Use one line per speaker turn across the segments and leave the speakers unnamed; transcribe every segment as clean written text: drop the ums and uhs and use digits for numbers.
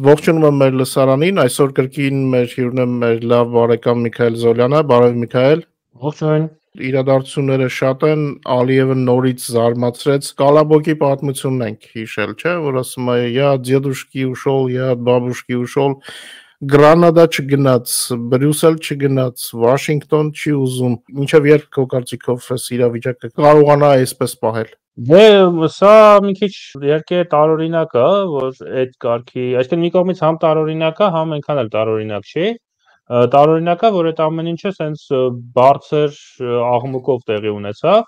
Ողջունում եմ մեր լսարանին, այսօր կրկին մեր հյուրն է մեր լավ բարեկամ Միքայել Զոլյանը, բարև Միքայել։
Ողջույն։
Իրադարձությունները շատ են, Ալիևը նորից զարմացրեց, Կալաբոկի պատմությունն ենք հիշել, չէ, որ ասում է «Я дедушки ушел, я от бабушки ушел, Գրանադա չգնաց, Բրյուսել չգնաց, Վաշինգտոն չի ուզում»։ Մինչև երբ քո կարծիքով այս իրավիճակը կարողանա այսպես պահել։
Դե սա մի քիչ իհարկե տարօրինակ է, որ այդ կարգի, այսինքն մի կողմից համ տարօրինակ է, համ այնքան էլ տարօրինակ չի։ Տարօրինակ է, որ այդ ամեն ինչը սենց բարձր աղմուկով տեղի ունեցավ։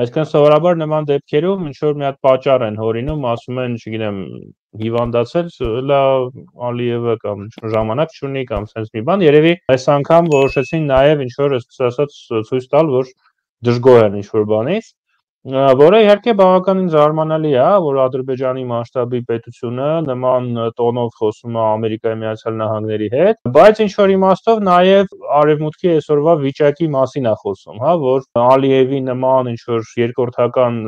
Այսինքն սովորաբար նման դեպքերում ինչ որ մի հատ պատճառ են հորինում, ասում են, չգիտեմ, հիվանդացել, լա Ալիևը կամ ժամանակ չունի կամ սենց մի բան, երևի այս անգամ որոշեցին նաև ինչ որ այսպես ասած ցույց տալ, որ դժգոհ են ինչ որ բանից, որը իհարկե բավականին զարմանալի է, որ Ադրբեջանի մասշտաբի պետությունը նման տոնով խոսում է Ամերիկայի Միացյալ Նահանգների հետ, բայց ինչ որ իմաստով նաև արևմուտքի այսօրվա վիճակի մասին է խոսում, հա, որ Ալիևի նման ինչ որ երկրորդական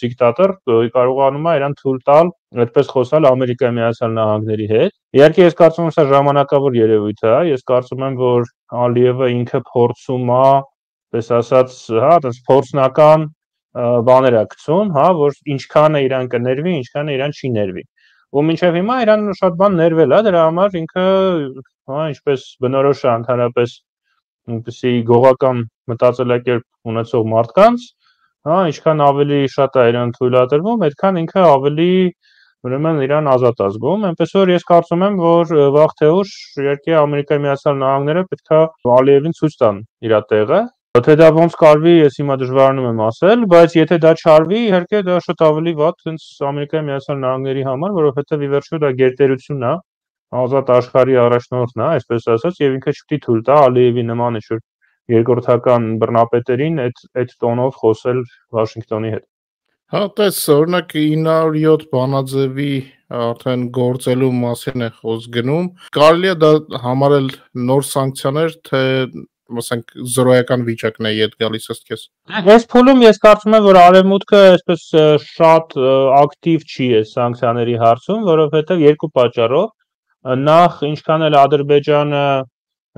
դիկտատոր կարողանում է իրան թույլ տալ այդպես խոսալ Ամերիկայի Միացյալ Նահանգների հետ։ Իհարկե ես կարծում եմ սա ժամանակավոր երևույթ է, ես կարծում եմ, որ Ալիևը ինքը փորձում է, պես ասած, հա, այդպես փորձնական բաներ է գցում, հա, որ ինչքան է իրան կներվի, ինչքան է իրան չի ներվի։ Ու մինչև հիմա իրան շատ բան ներվել է, դրա համար ինքը, հա, ինչպես բնորոշ է ընդհանրապես այնպեսի գողական մտածելակերպ ունեցող մարդկանց, հա, ինչքան ավելի շատ է իրան թույլատրվում, այդքան ինքը ավելի ուրեմն իրան ազատ է զգում, այնպես որ ես կարծում եմ, որ վաղ թե ուշ իհարկե Ամերիկայի Միացյալ Նահանգները պետք է Ալիևին ցույց տան իր տեղը։ Թե դա ոնց կարվի, ես հիմա դժվարանում եմ ասել, բայց եթե դա չարվի, իհարկե դա շատ ավելի վատ հենց Ամերիկայի Միացյալ Նահանգների համար, որովհետև ի վերջո դա գերտերությունն է, ազատ աշխարհի առաջնորդն է, այսպես ասած, եւ ինքը չպետք է թույլ տա Ալիևի նման ինչ-որ երկրորդական բռնապետերին այդ տոնով խոսել Վաշինգտոնի հետ։
Հա, տես, օրինակ 907 բանաձևի արդեն գործելու մասին է խոսք գնում։ Կարելի է դա համարել նոր սանկցիաներ, թե ասենք զրոյական վիճակն է իդ գալիս ըստ քեզ։
Այս փուլում ես կարծում եմ, որ արևմուտքը այսպես շատ ակտիվ չի այս սանկցիաների հարցում, որովհետև երկու պատճառով։ Նախ ինչքան էլ Ադրբեջանը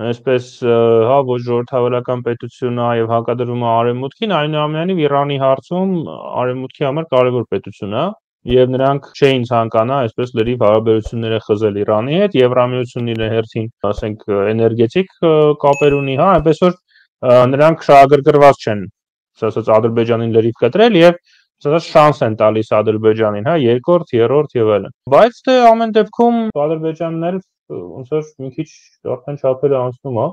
այսպես հա ոչ ժողովրդավարական պետություն է եւ հակադրվում է արևմուտքին, այնուամենայնիվ Իրանի հարցում արևմուտքի համար կարևոր պետություն է եւ նրանք չէին ցանկանա այսպես լրիվ հարաբերությունները խզել Իրանի հետ, Եվրամիությունն իր հերթին, ասենք, էներգետիկ կապեր ունի, հա, այնպես որ նրանք շահագրգռված չեն, ասած Ադրբեջանին լրիվ կտրել եւ ասած շանս են տալիս Ադրբեջանին, հա, երկրորդ, երրորդ եւ այլն։ Բայց դե ամեն դեպքում Ադրբեջանն էլ ոնց որ մի քիչ արդեն չափերը անցնում է,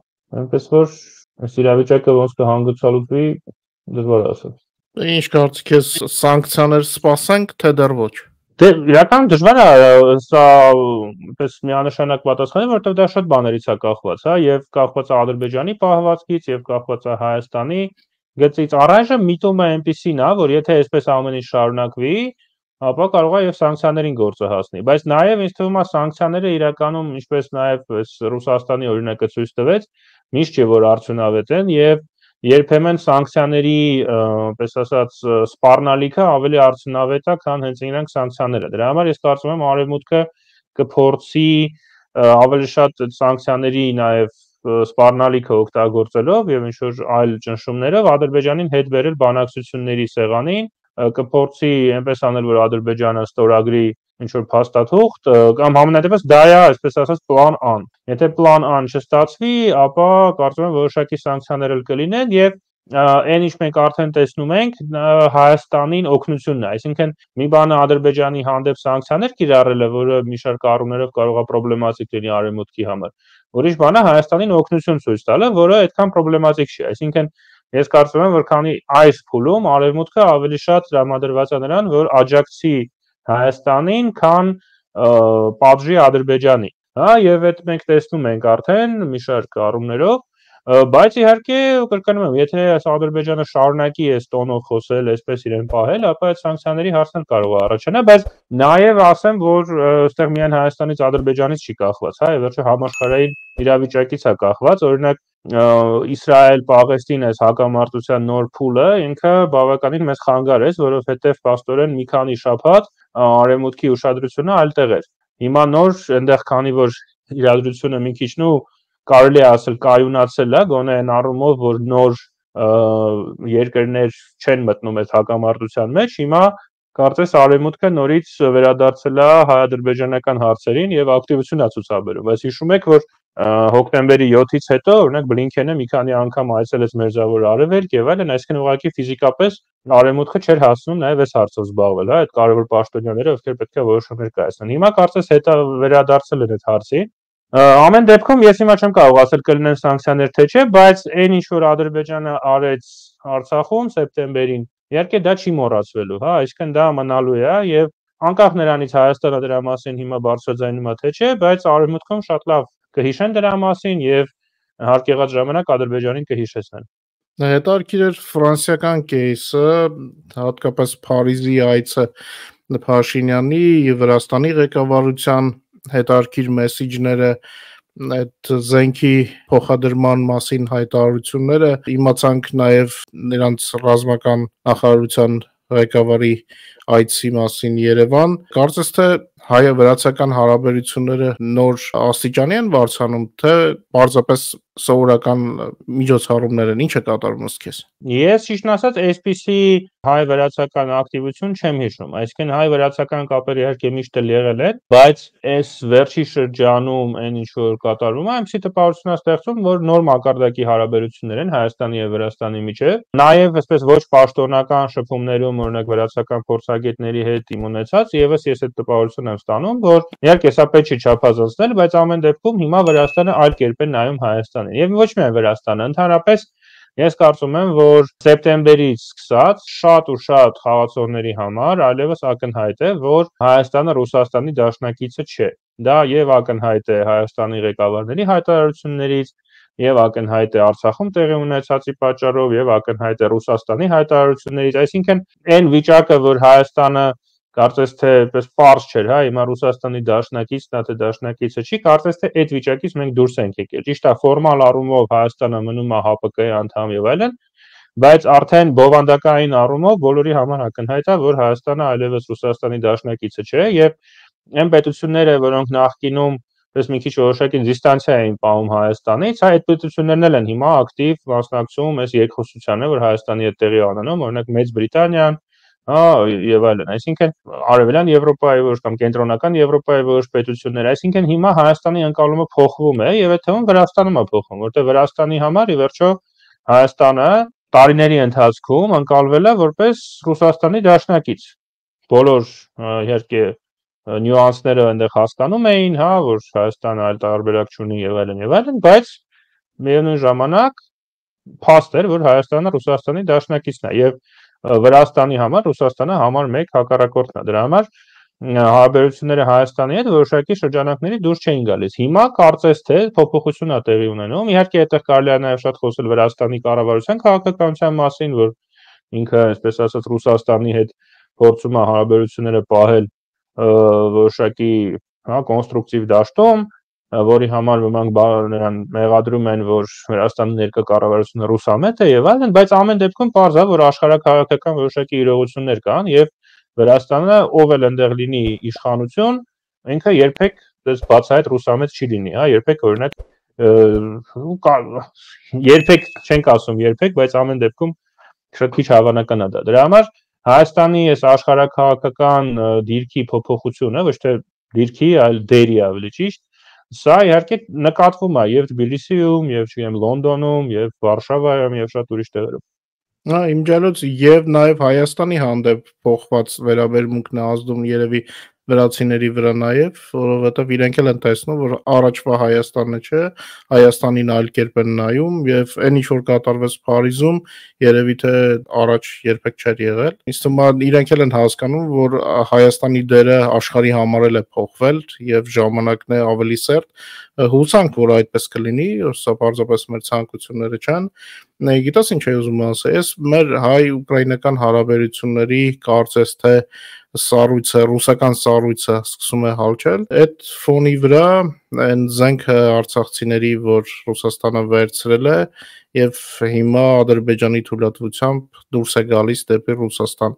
այնպես որ այս իրավիճակը ոնց կհանգուցալուծվի, դժվար է ասել։
Ինչ կարծիք ես, սանկցիաներ սպասենք, թե դեռ ոչ։
Դե իրականում դժվար է սա պես միանշանակ պատասխանել, որովհետև դա շատ բաներից է կախված, հա, եւ կախված է Ադրբեջանի պահվածքից եւ կախված է Հայաստանի գծից։ Առայժմ միտումը այնպեսին է, որ եթե այսպես ամեն ինչ շարունակվի, ապա կարող է եւ սանկցիաներին գործը հասնի, բայց նաեւ ինձ թվում է սանկցիաները իրականում, ինչպես նաեւ այս Ռուսաստանի օրինակը ցույց տվեց, միշտ չէ որ արդյունավետ են եւ երբեմն սանկցիաների, պես ասած, սպառնալիքը ավելի արդյունավետ է, քան հենց իրանք սանկցիաները։ Դրա համար ես կարծում եմ արևմուտքը կփորձի ավելի շատ սանկցիաների նաեւ սպառնալիքը օգտագործելով եւ ինչ որ այլ ճնշումներով Ադրբեջանին հետ բերել բանակցությունների սեղանին, կփորձի այնպես անել, որ Ադրբեջանը ստորագրի ինչ որ փաստաթուղթ կամ համենայնդեպս դա է, այսպես ասած, պլան A։ Եթե պլան A-ն չստացվի, ապա կարծում եմ որոշակի սանկցիաներ էլ կլինեն եւ այն ինչ մենք արդեն տեսնում ենք Հայաստանին օգնությունն է, այսինքն մի բանը Ադրբեջանի հանդեպ սանկցիաներ կիրառելը, որը մի շարք առումներով կարող է պրոբլեմատիկ լինի արևմուտքի համար, ուրիշ բանը Հայաստանին օգնություն ցույց տալը, որը այդքան պրոբլեմատիկ չի, այսինքն ես կարծում եմ, որ քանի այս փուլում արևմուտքը ավելի շատ տրամադրված է նրան, որ աջակցի Հայաստանին, քան պատժի Ադրբեջանի, հա, եւ այդ մենք տեսնում ենք արդեն մի շարք առումներով, բայց իհարկե կրկնում եմ, եթե Ադրբեջանը շարունակի այս տոնով խոսել, այսպես իրեն պահել, ապա այդ սանկցիաների հարցն կարող է առաջանա, բայց նաեւ ասեմ, որ այստեղ միայն Հայաստանից Ադրբեջանից չի կախված, հա, եւ վերջը համաշխարհային իրավիճակից է կախված, օրինակ Իսրայել-Պաղեստին այս հակամարտության նոր փուլը ինքը բավականին մեծ խանգար է, որովհետեւ փաստորեն մի քանի շաբաթ արևմուտքի ուշադրությունը այլ տեղ էր։ Հիմա նոր այնտեղ քանի որ իրադրությունը մի քիչ նու կարելի է ասել կայունացել է, գոնե այն առումով, որ նոր երկրներ չեն մտնում այս հակամարտության մեջ, հիմա կարծես արևմուտքը նորից վերադարձել է հայ-ադրբեջանական հարցերին եւ ակտիվություն է ցուցաբերում։ Բայց հիշում եք, որ հոկտեմբերի 7-ից հետո օրինակ Բլինքենը մի քանի անգամ այցելեց Մերձավոր Արևելք եւ այլն, այսինքն ուղղակի ֆիզիկապես արևմուտքը չէր հասնում նաեւ այս հարցով զբաղվել, հա, այդ կարևոր պաշտոնյաները, ովքեր պետք է որոշումներ կայացնեն։ Հիմա կարծես հետո վերադարձել են այդ հարցին։ Ամեն դեպքում ես հիմա չեմ կարող ասել կլինեն սանկցիաներ թե չէ, բայց այն ինչ որ Ադրբեջանը արեց Արցախում սեպտեմբերին, իհարկե դա չի մոռացվելու, հա, այսինքն դա մնալու է եւ անկախ նրանից Հայաստանը դրա մասին հիմա բարձրաձայնում է թե չէ, բայց արևմուտքում շատ լավ կհիշեն դրա մասին եւ հարկ եղած ժամանակ Ադրբեջանին կհիշեցնեն։
Հետարքիր էր ֆրանսիական կեյսը, հատկապես Փարիզի այցը Փաշինյանի եւ Վրաստանի ղեկավարության հետարքիր մեսիջները, այդ զենքի փոխադրման մասին հայտարարությունները, իմացանք նաեւ նրանց ռազմական նախարարության ղեկավարի այցի մասին Երևան, կարծես թե հայ-վրացական հարաբերությունները նոր աստիճանի են բարձրանում, թե պարզապես սովորական միջոցառումներ են, ինչ է կատարվում ըստ քեզ։
Ես ճիշտն ասած այսպիսի հայ-վրացական ակտիվություն չեմ հիշում, այսինքն հայ-վրացական կապերը իհարկե միշտ էլ եղել են, բայց այս վերջի շրջանում այն ինչ որ կատարվում է, այնպիսի տպավորություն է ստեղծում, որ նոր մակարդակի հարաբերություններ են Հայաստանի եւ Վրաստանի միջեւ, նաեւ այսպես ոչ պաշտոնական շփումներում օրինակ վրացական փորձագետների հետ իմ ունեցած, եւս ես այդ տպավորությունն եմ ստանում, որ իհարկե սա պետք չի չափազանցնել, բայց ամեն դեպքում հիմա Վրաստանը այլ կերպ է նայում Հայաստանին։ Եվ ոչ միայն Վրաստանը, ընդհանրապես ես կարծում եմ, որ սեպտեմբերից սկսած շատ ու շատ խաղացողների համար այլևս ակնհայտ է, որ Հայաստանը Ռուսաստանի դաշնակիցը չէ։ Դա եւ ակնհայտ է Հայաստանի ղեկավարների հայտարարություններից, եւ ակնհայտ է Արցախում տեղի ունեցածի պատճառով, եւ ակնհայտ է Ռուսաստանի հայտարարություններից, այսինքն այն վիճակը, որ Հայաստանը կարծես թե պես պարզ չէր, հա, հիմա Ռուսաստանի դաշնակիցն է, թե դաշնակիցը չի, կարծես թե այդ վիճակից մենք դուրս ենք եկել։ Ճիշտ է, ֆորմալ առումով Հայաստանը մնում է ՀԱՊԿ-ի անդամ եւ այլն, բայց արդեն բովանդակային առումով բոլորի համար ակնհայտ է, որ Հայաստանը այլևս Ռուսաստանի դաշնակիցը չէ եւ այն պետությունները, որոնք նախկինում պես մի քիչ որոշակի դիստանցիա էին պահում Հայաստանից, այդ պետություններն էլ են հիմա ակտիվ մասնակցում այս երկխոսությանը, որ Հայաստանի հետ տեղի ունենում, օրինակ Մեծ Բրիտանիան, հա, եւ այլն, այսինքն Արևելյան Եվրոպայի որոշ կամ Կենտրոնական Եվրոպայի որոշ պետություններ, այսինքն հիմա Հայաստանի ընկալումը փոխվում է եւ այդ թվում Վրաստանում է փոխվում, որտեղ Վրաստանի համար ի վերջո Հայաստանը տարիների ընթացքում ընկալվել է որպես Ռուսաստանի դաշնակից։ Բոլոր իհարկե նյուանսները այնտեղ հասկանում էին, հա, որ Հայաստանը այլ տարբերակ չունի եւ այլն, բայց միևնույն ժամանակ փաստ էր, որ Հայաստանը Ռուսաստանի դաշնակիցն է եւ Վրաստանի համար Ռուսաստանը համար 1 հակառակորդն է։ Դրա համար հարաբերությունները Հայաստանի հետ որոշակի շրջանակների դուրս չէին գալիս։ Հիմա կարծես թե փոփոխություն է տեղի ունենում։ Իհարկե այդտեղ կարելի է նաև շատ խոսել Վրաստանի կառավարության քաղաքականության մասին, որ ինքը, այսպես ասած, Ռուսաստանի հետ փորձում է հարաբերությունները պահել որոշակի, հա, կոնստրուկտիվ դաշտում, որի համար ոմանք նրան մեղադրում են, որ Վրաստանի ներկա կառավարությունը ռուսամետ է եւ այլն, բայց ամեն դեպքում պարզ է, որ աշխարհաքաղաքական որոշակի իրողություններ կան եւ Վրաստանը ով էլ այնտեղ լինի իշխանություն, ինքը երբեք դες բացահայտ ռուսամետ չի լինի, հա, երբեք օրինակ երբեք չենք ասում երբեք, բայց ամեն դեպքում շատ քիչ հավանական է դա։ Դրա համար Հայաստանի այս աշխարհաքաղաքական դիրքի փոփոխությունը, ոչ թե դիրքի, այլ դերի ավելի ճիշտ, սա իհարկե նկատվում է եւ Թբիլիսիում, եւ չգիտեմ Լոնդոնում, եւ Վարշավայում, եւ շատ ուրիշ տեղերում։
Հա, իմ ջալոց եւ նաեւ Հայաստանի հանդեպ փոխված վերաբերմունքն է ազդում երևի վրացիների վրա նաեւ, որովհետեւ իրենք էլ են տեսնում, որ առաջվա Հայաստանը չէ, Հայաստանին այլ կերպ են նայում եւ այն ինչ որ կատարվեց Փարիզում, երևի թե առաջ երբեք չէր եղել։ Ինձ թվում է իրենք էլ են հասկանում, որ Հայաստանի դերը աշխարհի համար էլ է փոխվել եւ ժամանակն է ավելի սերտ։ Հուսանք, որ այդպես կլինի, սա պարզապես մեր ցանկությունները չեն։ Գիտես ինչ եմ ուզում ասել, ես մեր հայ-ուկրաինական հարաբերությունների կարծես թե սառույցը, ռուսական սառույցը սկսում է հալչել։ Այդ ֆոնի վրա այն զենքը արցախցիների, որ Ռուսաստանը վերցրել է եւ հիմա Ադրբեջանի թույլատվությամբ դուրս է գալիս դեպի Ռուսաստան։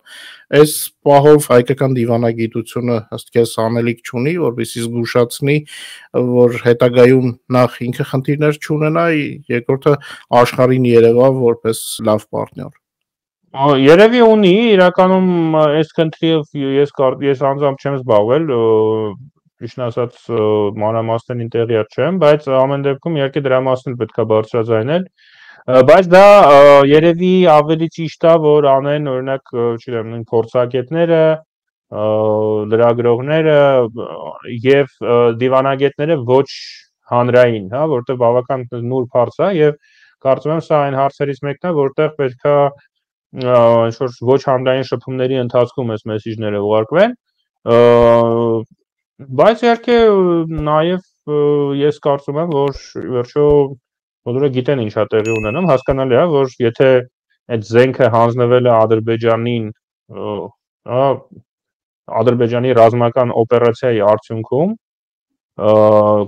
Այս պահով հայկական դիվանագիտությունը ըստ քեզ անելիք չունի, որովհետեւ զգուշացնի, որ հետագայում նախ ինքը խնդիրներ չունենա, երկրորդը աշխարհին երևա որպես լավ պարտներ։
Երևի ունի, իրականում այս քննիով ես անձամբ չեմ զբաղվել, ճիշտն ասած մանրամասներին տեղյակ չեմ, բայց ամեն դեպքում իհարկե դրա մասին պետք է բարձրաձայնել, բայց դա երևի ավելի ճիշտ է, որ անեն օրինակ, չգիտեմ, նույն փորձագետները, լրագրողները եւ դիվանագետները ոչ հանրային, հա, որտեղ բավական նուրբ հարց է եւ կարծում եմ սա այն հարցերից մեկն է, որտեղ պետքա ինչ-որ ոչ հանրային շփումների ընթացքում այս մեսիջները ուղարկվեն, բայց իհարկե նաև ես կարծում եմ, որ վերջո բոլորը գիտեն ինչա տեղի ունենում, հասկանալի է, որ եթե այդ զենքը հանձնվել է Ադրբեջանին, Ադրբեջանի ռազմական օպերացիայի արդյունքում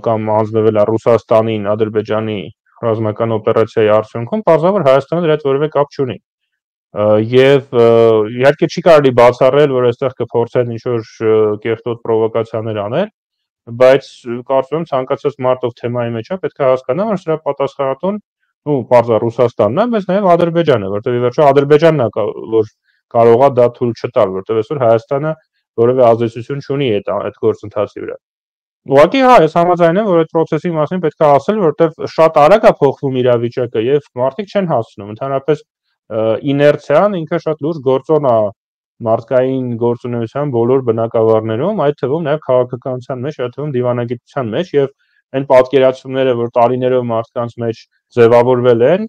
կամ հանձնվել է Ռուսաստանին Ադրբեջանի ռազմական օպերացիայի արդյունքում, պարզաբար Հայաստանը դրա հետ որևէ կապ չունի։ Եվ իհարկե չի կարելի բացառել, որ այստեղ կփորձեն ինչ-որ կեղտոտ պրովոկացիաներ անել, բայց կարծում եմ ցանկացած մարդ ով թեմայի մեջ է, պետք է հասկանա, որ սրա պատասխանատուն պարզա Ռուսաստանն է, բայց նաև Ադրբեջանը, որտեղ ի վերջո Ադրբեջանն է, որ կարող է դա թույլ չտալ, որտեղ այսօր Հայաստանը որևէ ազդեցություն չունի այդ գործընթացի վրա։ Ուղղակի հա, ես համաձայն եմ, որ այդ process-ի մասին պետք է ասել, որովհետև շատ արագ է փոխվում իրավիճակը եւ մարդիկ չեն հասնում, ընդհանրապես իներցիան ինքը շատ լուրջ գործոն է մարդկային գործունեության բոլոր բնակավարներում, այդ թվում նաև քաղաքականության մեջ, այդ թվում դիվանագիտության մեջ եւ այն պատկերացումները, որ տարիներով մարդկանց մեջ ձևավորվել են,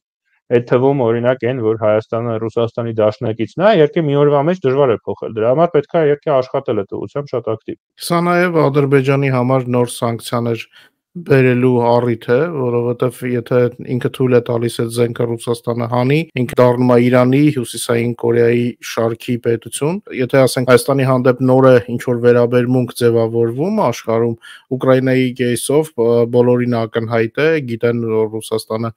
այդ թվում օրինակ այն, որ Հայաստանը Ռուսաստանի դաշնակիցն է, իհարկե մի օրվա մեջ դժվար է փոխել։ Դրա համար պետք է իհարկե աշխատել այդ ուղղությամբ շատ ակտիվ։
Սա նաև Ադրբեջանի համար նոր սանկցիաներ բերելու առիթ է, որովհետև եթե ինքը թույլ է տալիս այդ զենքը Ռուսաստանը հանի, ինքը դառնում է Իրանի, Հյուսիսային Կորեայի շարքի պետություն։ Եթե ասենք Հայաստանի հանդեպ նոր է ինչ որ վերաբերմունք ձևավորվում աշխարհում, Ուկրաինայի կեյսով բոլորին ակնհայտ է, գիտեն, որ Ռուսաստանը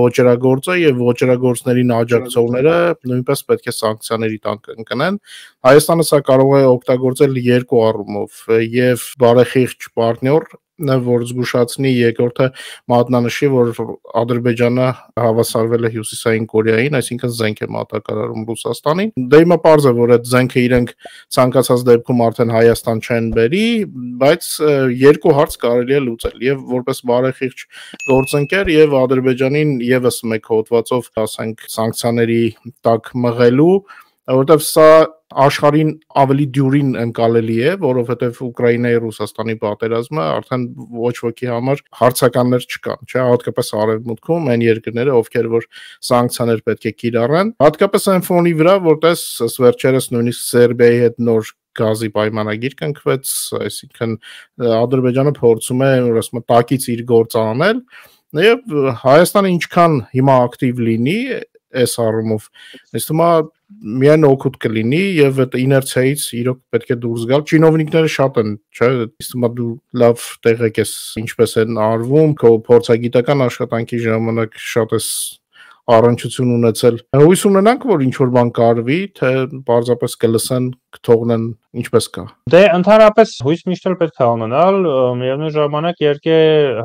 ոչերագործ է եւ ոչերագործներին աջակցողները նույնպես պետք է սանկցիաների տակ ընկնեն։ Հայաստանը սա կարող է օգտագործել երկու առումով, եւ բարեխիղճ պարտներ, որ զգուշացնի, երկրորդը մատնանշի, որ Ադրբեջանը հավասարվել է Հյուսիսային Կորեային, այսինքն զենք է մատակարարում Ռուսաստանին։ Դե հիմա պարզ է, որ այդ զենքը իրենք ցանկացած դեպքում արդեն Հայաստան չեն բերի, բայց երկու հարց կարելի է լուծել, եւ որպես բարեխիղճ գործընկեր եւ Ադրբեջանին եւս մեկ հոդվածով, ասենք, սանկցիաների տակ մղելու, որովհետև սա աշխարհին ավելի դյուրին ընկալելի է, որովհետև Ուկրաինայի Ռուսաստանի պատերազմը արդեն ոչ ոքի համար հարցականներ չկան, չէ՞, հատկապես արևմուտքում այն երկրները, ովքեր որ սանկցիաներ պետք է կիրառեն, հատկապես այն ֆոնի վրա, որտես վերջերս նույնիսկ Սերբիայի հետ նոր գազի պայմանագիր կնքվեց, այսինքն Ադրբեջանը փորձում է, որ ասում եմ, տակից իր գործը անել, եւ Հայաստանը ինչքան հիմա ակտիվ լինի այս առումով, ես թվում է միայն օգուտ կլինի եւ այդ իներցիայից իրոք պետք է դուրս գալ։ Չինովնիկները շատ են, չէ՞, իսկ դու լավ տեղեկ ես ինչպես են արվում, քո փորձագիտական աշխատանքի ժամանակ շատ ես առնչություն ունեցել։ Հույս ունենանք, որ ինչ որ բան կարվի, թե պարզապես կլսեն, կթողնեն ինչպես կա։
Դե ընդհանրապես հույս միշտ էլ պետք է ունենալ, միևնույն ժամանակ իհարկե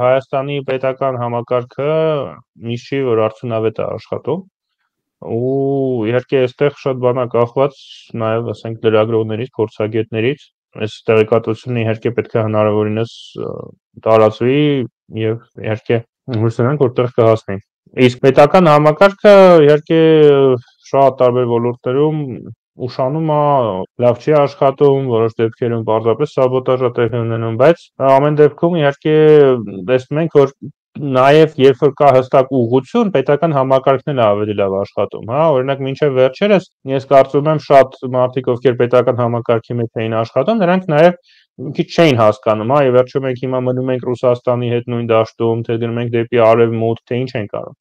Հայաստանի պետական համակարգը միշտ չի որ արդյունավետ է աշխատում։ Ու իհարկե այստեղ շատ բան է կախված նաև ասենք լրագրողներից, փորձագետներից, այս տեղեկատվությունը իհարկե պետք է հնարավորինս տարածվի եւ իհարկե հույս ունենք որ տեղ կհասնի։ Իսկ պետական համակարգը իհարկե շատ տարբեր ոլորտներում ուշանում է, լավ չի աշխատում, որոշ դեպքերում պարզապես սաբոտաժ է տեղի ունենում, բայց ամեն դեպքում իհարկե տեսնում ենք որ նաև երբ որ կա հստակ ուղղություն, պետական համակարգն էլ ավելի լավ աշխատում, հա, օրինակ մինչև վերջերս ես կարծում եմ շատ մարդիկ, ովքեր պետական համակարգի մեջ էին աշխատում, նրանք նաև քիչ չէին հասկանում, հա, եւ վերջում մենք հիմա մնում ենք Ռուսաստանի հետ նույն դաշտում, թե գնում ենք դեպի արևմուտք, թե ինչ ենք անում։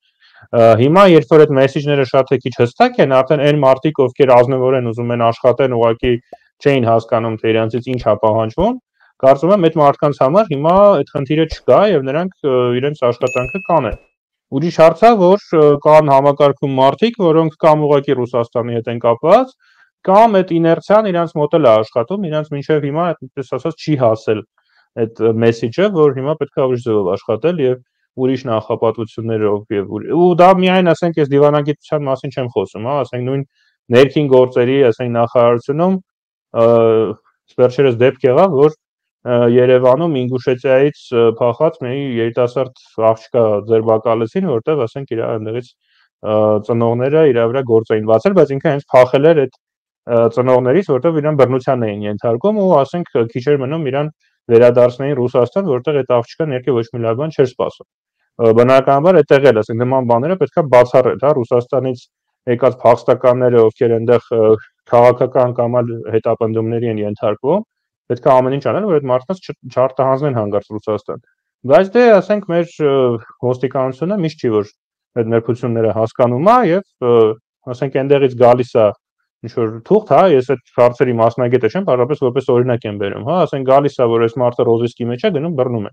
Հիմա երբ որ այդ մեսեջները շատ է քիչ հստակ են, արդեն այն մարդիկ, ովքեր ազնվորեն ուզում են աշխատեն, ուղղակի չէին հասկանում, թե իրանցից ինչ է պահանջվում, կարծում եմ այդ մարդկանց համար հիմա այդ խնդիրը չկա եւ նրանք իրենց աշխատանքը կանեն։ Ուրիշ հարց է, որ կան համակարգում մարդիկ, որոնք կամ ուղղակի Ռուսաստանի հետ են կապված, կամ այդ իներցիան իրանց մոտ էլ է աշխատում, իրանց մինչև հիմա այդպես ասած չի հասել այդ մեսեջը, որ հիմա պետք է ուրիշ ձևով աշխատել եւ ուրիշ նախապատվություններով եւ ու դա միայն ասենք այս դիվանագիտության մասին չեմ խոսում, հա, ասենք նույն ներքին գործերի, ասենք նախարարությունում վերջերս դեպք եղավ, որ Երևանում Ինգուշետիայից փախած մի երիտասարդ աղջկա ձերբակալեցին, որտեղ ասենք իր այնտեղից ծնողները իր վրա գործ էին վացել, բայց ինքը հենց փախել էր այդ ծնողներից, որտեղ իրան բռնության էին ենթարկում ու ասենք քիչ էր մնում իրան վերադարձնեին Ռուսաստան, որտեղ այդ աղջկան ներքև ոչ մի լավ բան չէր սպասում։ Բնականաբար այդտեղ էլ ասենք նման բաները պետք է բացառել, հա, Ռուսաստանից եկած փախստականները, ովքեր այնտեղ քաղաքական կամ այլ հետապնդումների են ենթարկվում, պետք է ամեն ինչ անել, որ այդ մարդկանց չարտահանձնեն հանգարց Ռուսաստան։ Բայց դե ասենք մեր ոստիկանությունը միշտ չի որ այդ ներբությունները հասկանում է եւ ասենք այնտեղից գալիս է ինչ որ թուղթ, հա, ես այդ հարցերի մասնագետը չեմ, բառապես որպես օրինակ եմ բերում, հա, ասենք գալիս է որ այս մարդը ռոզիսկի մեջ է գնում բռնում է։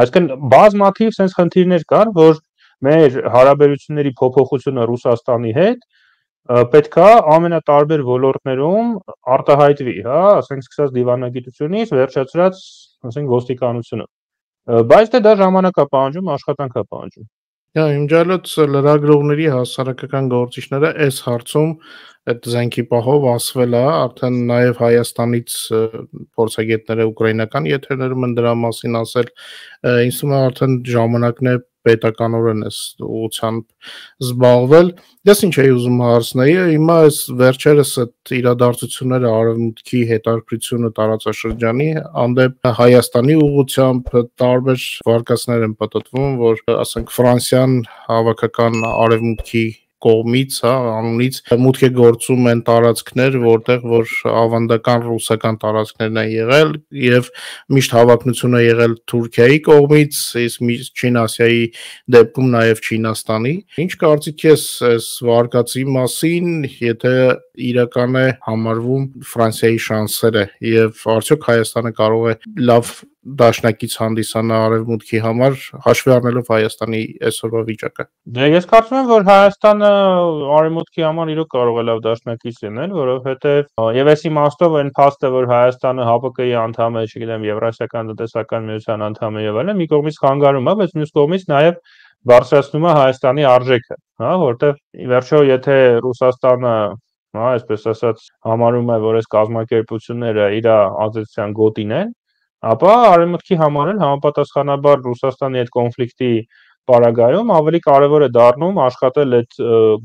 Այսինքն բազմաթիվ sense խնդիրներ կան, որ մեր հարաբերությունների փոփոխությունը Ռուսաստանի հետ պետք է ամենատարբեր ոլորտներում արտահայտվի, հա, ասենք սկսած դիվանագիտությունից վերջացրած, ասենք ոստիկանությունը։ Բայց դե դա ժամանակ է պահանջում, աշխատանք է պահանջում։
Հա, իմջալոց լրագրողների հասարակական գործիչները այս հարցում այդ զենքի պահով ասվել է, արդեն նաև Հայաստանից փորձագետները ուկրաինական եթերներում են դրա մասին ասել, ինձ թվում է արդեն ժամանակն է պետականորեն այս ուղղությամբ զբաղվել։ Ես ինչ էի ուզում հարցնել, հիմա այս վերջերս այդ իրադարձությունները արևմուտքի հետաքրքրությունը տարածաշրջանի հանդեպ Հայաստանի ուղղությամբ տարբեր վարկածներ են պատտվում, որ ասենք Ֆրանսիան հավաքական արևմուտքի կողմից, հա, անունից մուտք է գործում են տարածքներ, որտեղ որ ավանդական ռուսական տարածքներն են եղել եւ միշտ հավակնություն է եղել Թուրքիայի կողմից, իսկ Միջին Ասիայի դեպքում նաեւ Չինաստանի։ Ինչ կարծիք ես այս վարկածի մասին, եթե իրական է համարվում Ֆրանսիայի շանսերը եւ արդյոք Հայաստանը կարող է լավ դաշնակից հանդիսանա արևմուտքի համար, հաշվի առնելով Հայաստանի այսօրվա վիճակը։
Դե ես կարծում եմ, որ Հայաստանը արևմուտքի համար իրոք կարող է լավ դաշնակից լինել, որովհետեւ եւ այս իմաստով այն փաստը, որ Հայաստանը ՀԱՊԿ-ի անդամ է, չգիտեմ, Եվրասիական տնտեսական միության անդամ է եւ այլն, մի կողմից խանգարում է, բայց մյուս կողմից նաեւ բարձրացնում է Հայաստանի արժեքը, հա, որտեւ ի վերջո եթե Ռուսաստանը, հա, այսպես ասած, համարում է, որ այս կազմակերպությունները իր ազդեցության գոտին են, ապա արևմուտքի համար էլ համապատասխանաբար Ռուսաստանի այդ կոնֆլիկտի պարագայում ավելի կարևոր է դառնում աշխատել այդ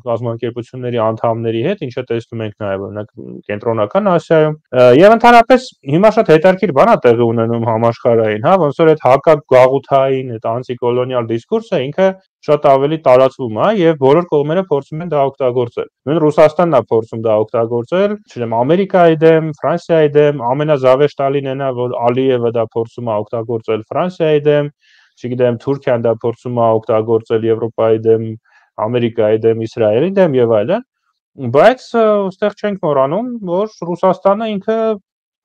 կազմակերպությունների անդամների հետ, ինչը տեսնում ենք նաև օրինակ Կենտրոնական Ասիայում, եւ ընդհանրապես հիմա շատ հետաքրքիր բան է տեղի ունենում համաշխարհային, հա, ոնց որ այդ հակագաղութային, այդ անտիկոլոնիալ դիսկուրսը ինքը շատ ավելի տարածվում է եւ բոլոր կողմերը փորձում են դա օգտագործել։ Նույն Ռուսաստանն է փորձում դա օգտագործել, չգիտեմ, Ամերիկայի դեմ, Ֆրանսիայի դեմ, ամենազավեշտալին այն է, որ Ալիևը դա փորձում է օգտագործել Ֆրանսիայի դեմ, չգիտեմ, Թուրքիան դա փորձում է օգտագործել Եվրոպայի դեմ, Ամերիկայի դեմ, Իսրայելի դեմ եւ այլն, բայց այստեղ չենք մոռանում, որ Ռուսաստանը ինքը,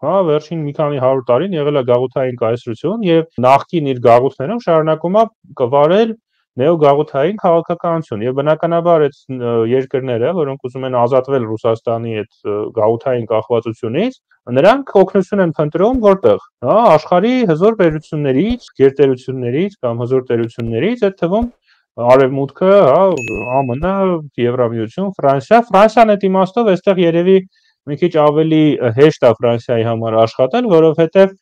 հա, վերջին մի քանի 100 տարին եղել է գաղութային կայսրություն եւ նախկին իր գաղութներում շարունակում է կվարել նեոգաղութային քաղաքականություն եւ բնականաբար այդ երկրները, որոնք ուզում են ազատվել Ռուսաստանի այդ գաղութային կախվածությունից, նրանք օգնություն են փնտրում որտեղ, հա, աշխարհի հզոր պետություններից, գերտերություններից կամ հզոր տերություններից, այդ թվում Արևմուտքը, հա, ԱՄՆ, Եվրամիություն, Ֆրանսիան այդ իմաստով այստեղ երևի մի քիչ ավելի հեշտ է Ֆրանսիայի համար աշխատել, որովհետեւ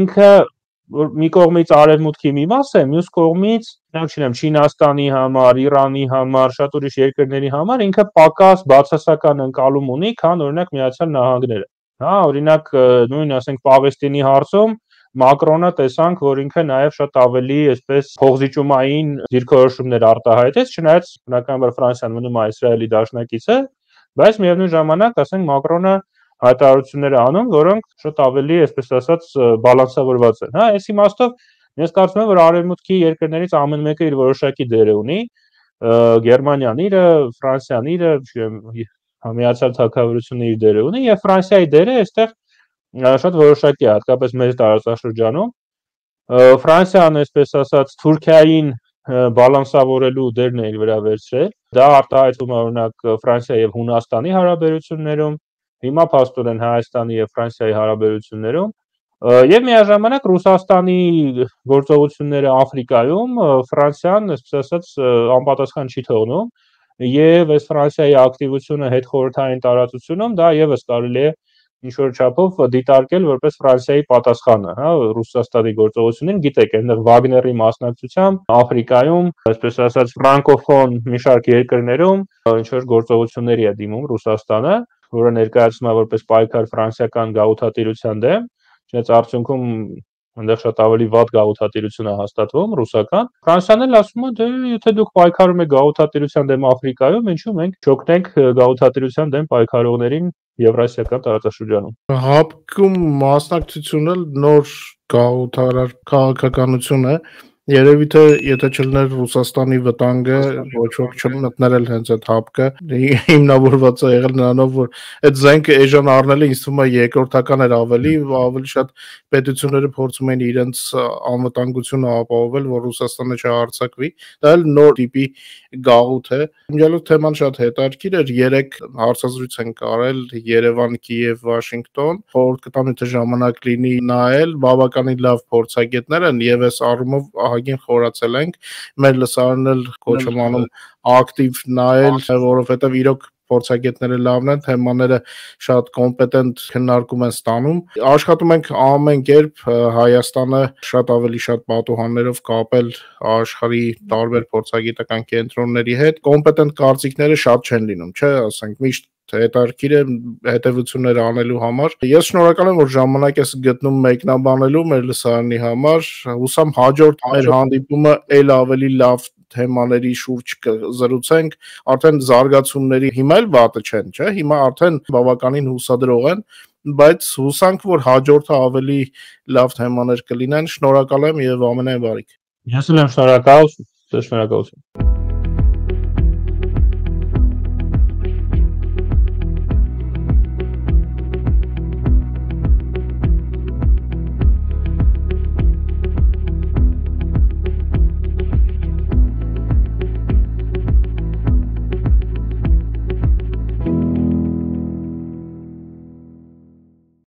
ինքը որ մի կողմից արևմուտքի մի մաս է, մյուս կողմից, չգիտեմ, Չինաստանի համար, Իրանի համար, շատ ուրիշ երկրների համար ինքը պակաս բացասական ընկալում ունի, քան օրինակ Միացյալ Նահանգները։ Հա, օրինակ նույն ասենք Պաղեստինի հարցում Մակրոնը տեսանք, որ ինքը նաև շատ ավելի այսպես փողզիջումային դիրքորոշումներ արտահայտեց, չնայած բնականաբար Ֆրանսիան մնում է Իսրայելի դաշնակիցը, բայց միևնույն ժամանակ, ասենք Մակրոնը հայտարարություններ անում, որոնք շատ ավելի, այսպես ասած, բալանսավորված են։ Հա, այս իմաստով ես կարծում եմ, որ արևմուտքի երկրներից ամեն մեկը իր որոշակի դեր ունի, Գերմանիան իրը, Ֆրանսիան իրը, Միացյալ Թագավորությունը իր դերը ունի եւ Ֆրանսիայի դերը այստեղ շատ որոշակի է, հատկապես մեր տարածաշրջանում։ Ֆրանսիան, այսպես ասած, Թուրքիային բալանսավորելու դերն է իր վրա վերցրել։ Դա արտահայտվում է օրինակ Ֆրանսիայի եւ Հունաստանի հարաբերություններում, հիմա փաստորեն Հայաստանի եւ Ֆրանսիայի հարաբերություններում, եւ միաժամանակ Ռուսաստանի գործողությունները Աֆրիկայում Ֆրանսիան, այսպես ասած, անպատասխան չի թողնում, եւ այս Ֆրանսիայի ակտիվությունը հետխորհրդային տարածությունում դա եւս կարելի է ինչ-որ չափով դիտարկել որպես Ֆրանսիայի պատասխանը, հա, Ռուսաստանի գործողություններին, գիտեք, այնտեղ Վագների մասնակցությամբ Աֆրիկայում, այսպես ասած, ֆրանկոֆոն մի շարք երկրներում ինչ-որ գործողությունների է դիմում Ռուսաստանը, որը ներկայացնում է որպես պայքար ֆրանսիական գաղութատիրության դեմ, չնայած արդյունքում այնտեղ շատ ավելի վատ գաղութատիրություն է հաստատվում ռուսական։ Ֆրանսիան էլ ասում է, դե եթե դուք պայքարում եք գաղութատիրության դեմ Աֆրիկայում, ինչու մենք չօգնենք գաղութատիրության դեմ պայքարողներին Եվրասիական տարածաշրջանում։
ՀԱՊԿ-ում մասնակցությունը նոր գաղութարար քաղաքականություն է։ Երևի թե եթե չլներ Ռուսաստանի վտանգը, ոչ ոք չմտներ էլ հենց այդ ՀԱՊԿ-ը, հիմնավորված է եղել նրանով, որ այդ զենքը էժան առնելը ինձ թվում է երկրորդական էր ավելի շատ պետությունները փորձում էին իրենց անվտանգությունը ապահովել, որ Ռուսաստանը չհարձակվի։ Դա էլ նոր տիպի գաղութ է։ Իմիջիալով թեման շատ հետաքրքիր էր, 3 հարցազրույց են կարել Երևան, Կիև, Վաշինգտոն։ Խորհուրդ կտամ եթե ժամանակ լինի նայել, բավականին լավ փորձագետներ են եւ այս առումով ահագին խորացել ենք։ Մեր լսարանն էլ կոչ եմ անում ակտիվ նայել, որովհետեւ իրոք փորձագետները լավն են, թեմաները շատ կոմպետենտ քննարկում են ստանում։ Աշխատում ենք ամեն կերպ Հայաստանը շատ ավելի շատ պատուհաններով կապել աշխարհի տարբեր փորձագիտական կենտրոնների հետ։ Կոմպետենտ կարծիքները շատ չեն լինում, չէ, ասենք միշտ հետաքրքիր է հետևությունները անելու համար։ Ես շնորհակալ եմ, որ ժամանակ ես գտնում մեկնաբանելու մեր լսարանի համար։ Հուսամ հաջորդ մեր հանդիպումը ել ավելի լավ թեմաների շուրջ կզրուցենք, արդեն զարգացումների հիմա էլ վատը չեն, չէ՞, հիմա արդեն բավականին հուսադրող են, բայց հուսանք, որ հաջորդը ավելի լավ թեմաներ կլինեն։ Շնորհակալ եմ եւ ամենայն բարիք։
Ես էլ եմ շնորհակալ, շնորհակալություն։